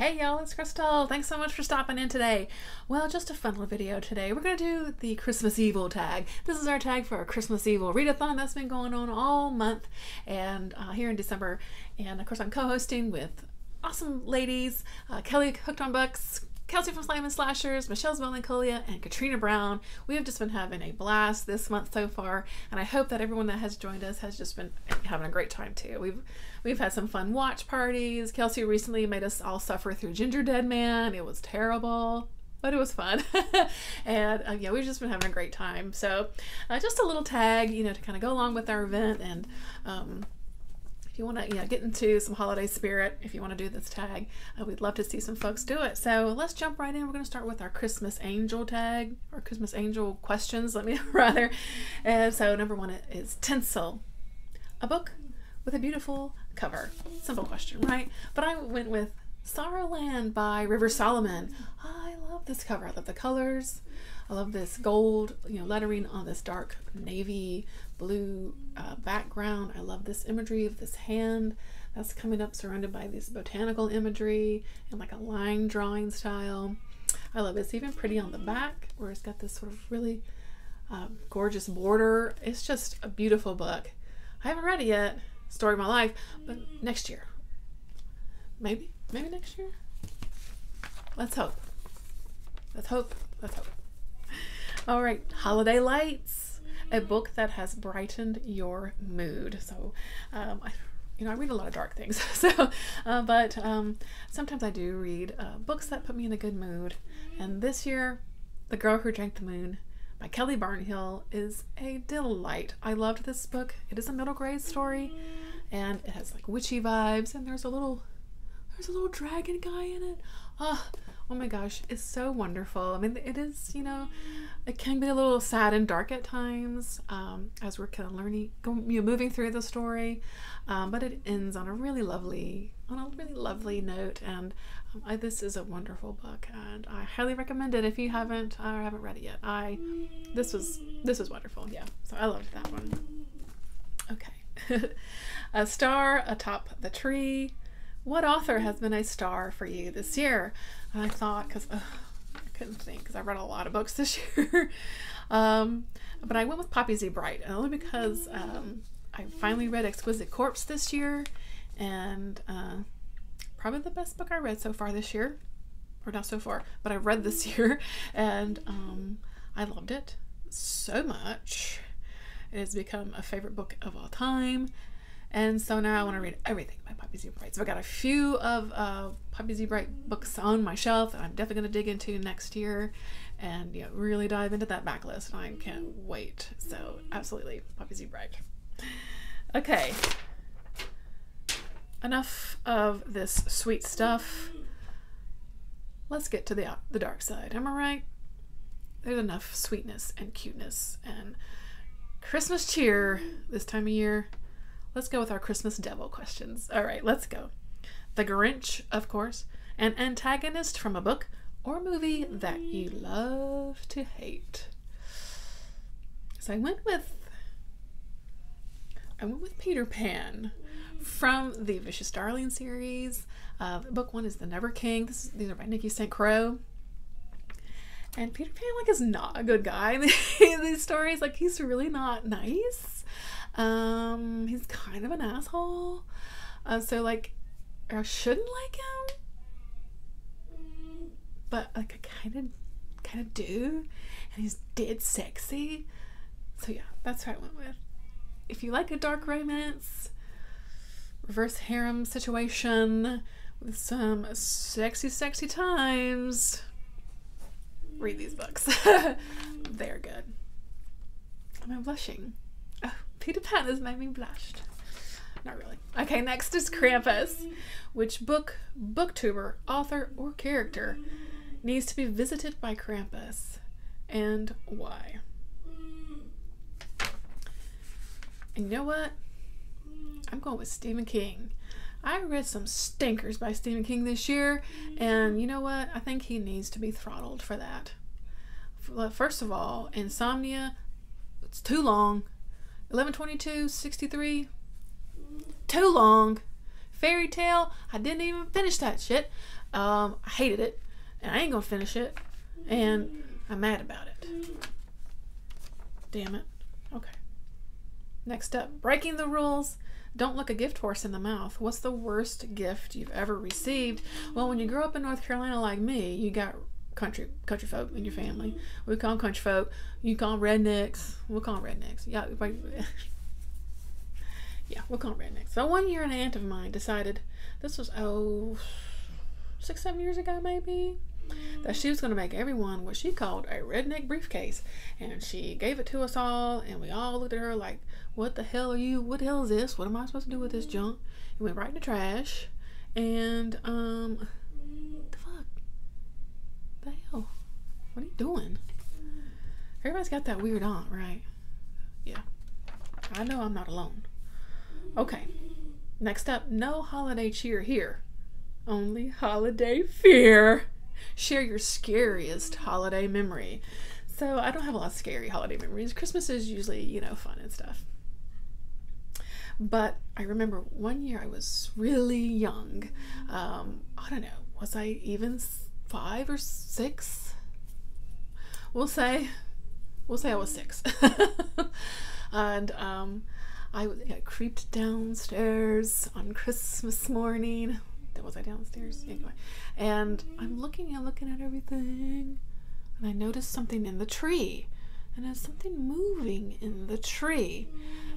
Hey y'all, it's Crystal. Thanks so much for stopping in today. Well, just a fun little video today. We're going to do the Christmas Evil tag. This is our tag for our Christmas Evil readathon that's been going on all month and here in December. And of course I'm co-hosting with awesome ladies, Kelly Hooked on Books, Kelsey from Slime and Slashers, Michelle's Melancholia, and Katrina Brown. We have just been having a blast this month so far, and I hope that everyone that has joined us has just been having a great time too. We've had some fun watch parties. Kelsey recently made us all suffer through Ginger Dead Man. It was terrible, but it was fun. And yeah, we've just been having a great time. So just a little tag, to kind of go along with our event. And if you want to get into some holiday spirit, if you want to do this tag, we'd love to see some folks do it. So let's jump right in. We're going to start with our Christmas Angel tag, or Christmas Angel questions, rather. And so number one is Tinsel, a book with a beautiful cover. Simple question, right? But I went with Starland by River Solomon. I love this cover. I love the colors. I love this gold, lettering on this dark navy blue background. I love this imagery of this hand that's coming up surrounded by this botanical imagery and like a line drawing style. I love it. It's even pretty on the back where it's got this sort of really gorgeous border. It's just a beautiful book. I haven't read it yet, story of my life, but next year. Maybe next year? Let's hope. Let's hope. Let's hope. All right, Holiday Lights, a book that has brightened your mood. So, I read a lot of dark things. So, but sometimes I do read books that put me in a good mood. And this year, The Girl Who Drank the Moon by Kelly Barnhill is a delight. I loved this book. It is a middle grade story, and it has like witchy vibes. And there's a little dragon guy in it. Oh my gosh, it's so wonderful. I mean, it is, it can be a little sad and dark at times as we're kind of moving through the story, but it ends on a really lovely note. And this is a wonderful book, and I highly recommend it if you haven't read it yet. This was wonderful. Yeah, so I loved that one. Okay, A Star Atop the Tree. What author has been a star for you this year? And I thought, because I couldn't think, because I read a lot of books this year. But I went with Poppy Z. Bright, only because I finally read Exquisite Corpse this year, and probably the best book I read so far this year. Or not so far, but I read this year, and I loved it so much. It has become a favorite book of all time. And so now I want to read everything by Poppy Z. Bright. So I got a few of Poppy Z. Bright books on my shelf that I'm definitely going to dig into next year and really dive into that backlist. And I can't wait. So absolutely, Poppy Z. Bright. Okay. Enough of this sweet stuff. Let's get to the dark side. Am I right? There's enough sweetness and cuteness and Christmas cheer this time of year. Let's go with our Christmas Devil questions. All right, let's go. The Grinch, of course, an antagonist from a book or movie that you love to hate. So I went with Peter Pan from the Vicious Darling series. Book one is The Never King. These are by Nikki St. Crow. And Peter Pan is not a good guy in these stories. He's really not nice. He's kind of an asshole. So I shouldn't like him, but I kind of do, and he's dead sexy. So yeah, that's what I went with. If you like a dark romance, reverse harem situation with some sexy times, read these books. They're good. Am I blushing? Oh, Peter Pan has made me blush. Not really. Okay, next is Krampus. Which booktuber, author, or character needs to be visited by Krampus, and why? And you know what? I'm going with Stephen King. I read some stinkers by Stephen King this year, and you know what? I think he needs to be throttled for that. First of all, Insomnia, it's too long. 11/22/63, too long. Fairy tale, I didn't even finish that shit. I hated it, and I ain't gonna finish it, and I'm mad about it. Damn it. Okay. Next up, breaking the rules. Don't look a gift horse in the mouth. What's the worst gift you've ever received? Well, when you grow up in North Carolina like me, you got country folk in your family. We call them country folk. You call them rednecks. We'll call them rednecks. Yeah, yeah, we'll call them rednecks. So one year, an aunt of mine decided, this was 6-7 years ago maybe, that she was going to make everyone what she called a redneck briefcase, and she gave it to us all, and we all looked at her like, what the hell are you, what the hell is this, what am I supposed to do with this junk? It went right in the trash. And what the fuck, the hell, what are you doing? Everybody's got that weird aunt, right? Yeah, I know I'm not alone. Okay, next up, no holiday cheer here, only holiday fear. Share your scariest holiday memory. So I don't have a lot of scary holiday memories. Christmas is usually, you know, fun and stuff. But I remember one year I was really young. I don't know, was I even 5 or 6? We'll say I was 6. And I creeped downstairs on Christmas morning. Was I downstairs? Anyway, and I'm looking at everything, and I noticed something in the tree, and there's something moving in the tree,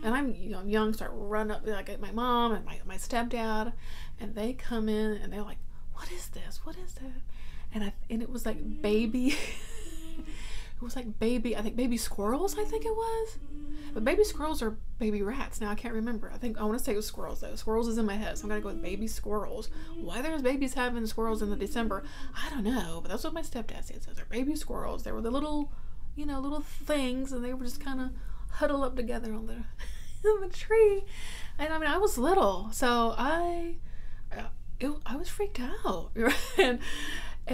and I'm young, start run up like at my mom and my stepdad, and they come in and they're like, what is this? What is that? And it was like baby. It was like baby. I think baby squirrels. I think it was. But baby squirrels or baby rats. Now I can't remember. I want to say it was squirrels though. Squirrels is in my head, so I'm gonna go with baby squirrels. Why there's babies having squirrels in the December, I don't know. But that's what my stepdad said. So they're baby squirrels. They were the little, little things, and they were just kind of huddled up together on the tree. And I mean, I was little, so I was freaked out, and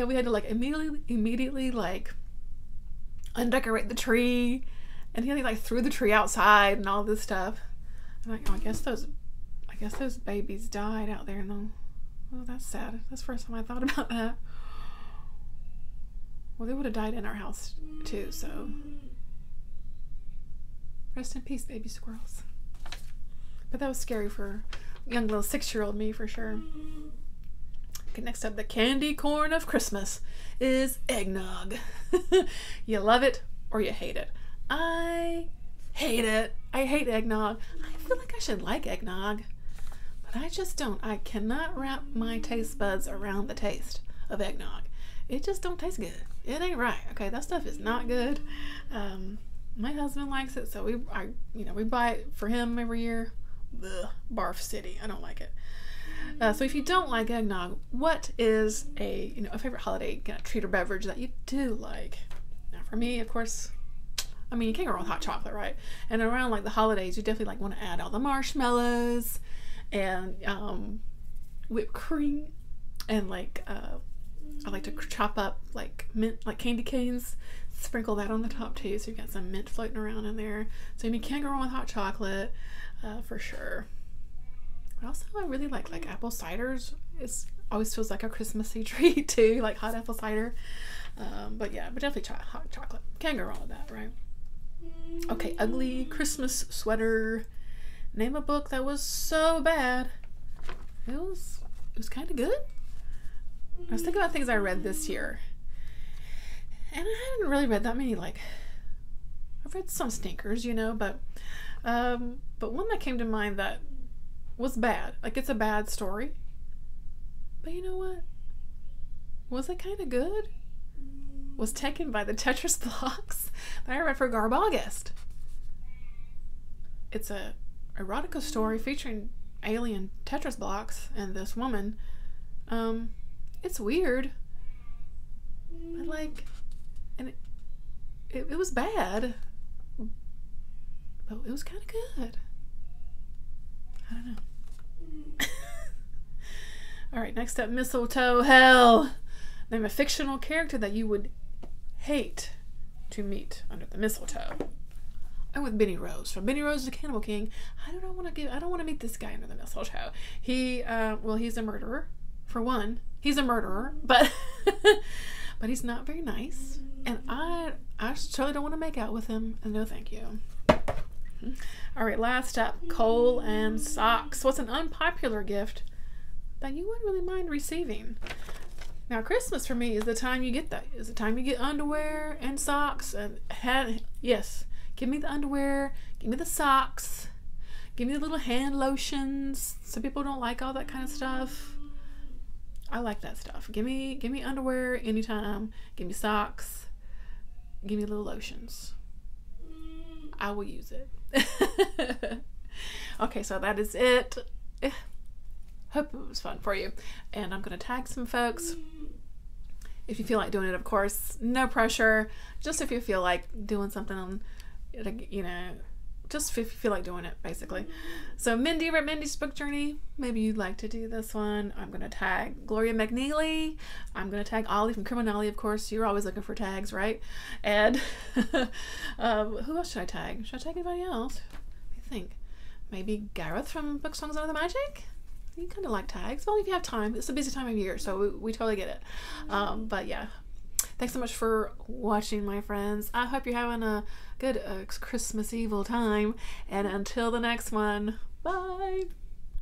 we had to like immediately like undecorate the tree. And he like threw the tree outside and all this stuff. I'm like, oh, I guess those babies died out there. And well, that's sad. That's the first time I thought about that. Well, they would have died in our house too. So rest in peace, baby squirrels. But that was scary for young little 6-year-old me for sure. Okay, next up, the candy corn of Christmas is eggnog. You love it or you hate it. I hate it. I hate eggnog. I feel like I should like eggnog, but I just don't. I cannot wrap my taste buds around the taste of eggnog. It just don't taste good. It ain't right. Okay, that stuff is not good. My husband likes it, so we buy it for him every year. Ugh, barf city. I don't like it. So if you don't like eggnog, what is a favorite holiday kind of treat or beverage that you do like? Now for me, of course, I mean, you can't go wrong with hot chocolate, right? And around like the holidays, you definitely like want to add all the marshmallows and whipped cream, and like I like to chop up like mint, like candy canes, sprinkle that on the top too, so you got some mint floating around in there. So I mean, can't go wrong with hot chocolate for sure. But also, I really like apple ciders. It always feels like a Christmassy treat too, like hot apple cider. But definitely hot chocolate. Can't go wrong with that, right? Okay, ugly Christmas sweater. Name a book that was so bad. It was kind of good. I was thinking about things I read this year, and I hadn't really read that many. Like, I've read some stinkers, but one that came to mind that was bad. Like, it's a bad story, but you know what? Was it kind of good? Was taken by the Tetris blocks that I read for August. It's a erotica story featuring alien Tetris blocks and this woman. It's weird, but like, and it was bad, but it was kind of good. I don't know. All right, next up, mistletoe hell. Name a fictional character that you would hate to meet under the mistletoe. And with Benny Rose, from Benny Rose to Cannibal King, I don't want to meet this guy under the mistletoe. Well, he's a murderer, for one. He's a murderer, but but he's not very nice, and I totally don't want to make out with him. And no, thank you. All right, last up, coal and socks. What's an unpopular gift that you wouldn't really mind receiving? Now, Christmas for me is the time you get that. Is the time you get underwear and socks and yes. Give me the underwear, give me the socks, give me the little hand lotions. Some people don't like all that kind of stuff. I like that stuff. Give me underwear anytime. Give me socks. Give me little lotions. I will use it. Okay, so that is it. Hope it was fun for you. And I'm going to tag some folks. If you feel like doing it, of course. No pressure. Just if you feel like doing something on, you know, just if you feel like doing it, basically. So Mindy over at Mindy's Book Journey, maybe you'd like to do this one. I'm going to tag Gloria McNeely. I'm going to tag Ollie from Criminality, of course. You're always looking for tags, right? And who else should I tag? Should I tag anybody else? I think maybe Gareth from Book Songs Under the Magic. You kind of like tags. Well, if you have time. It's a busy time of year, so we totally get it. But yeah. Thanks so much for watching, my friends. I hope you're having a good Christmas Evil time. And until the next one, bye.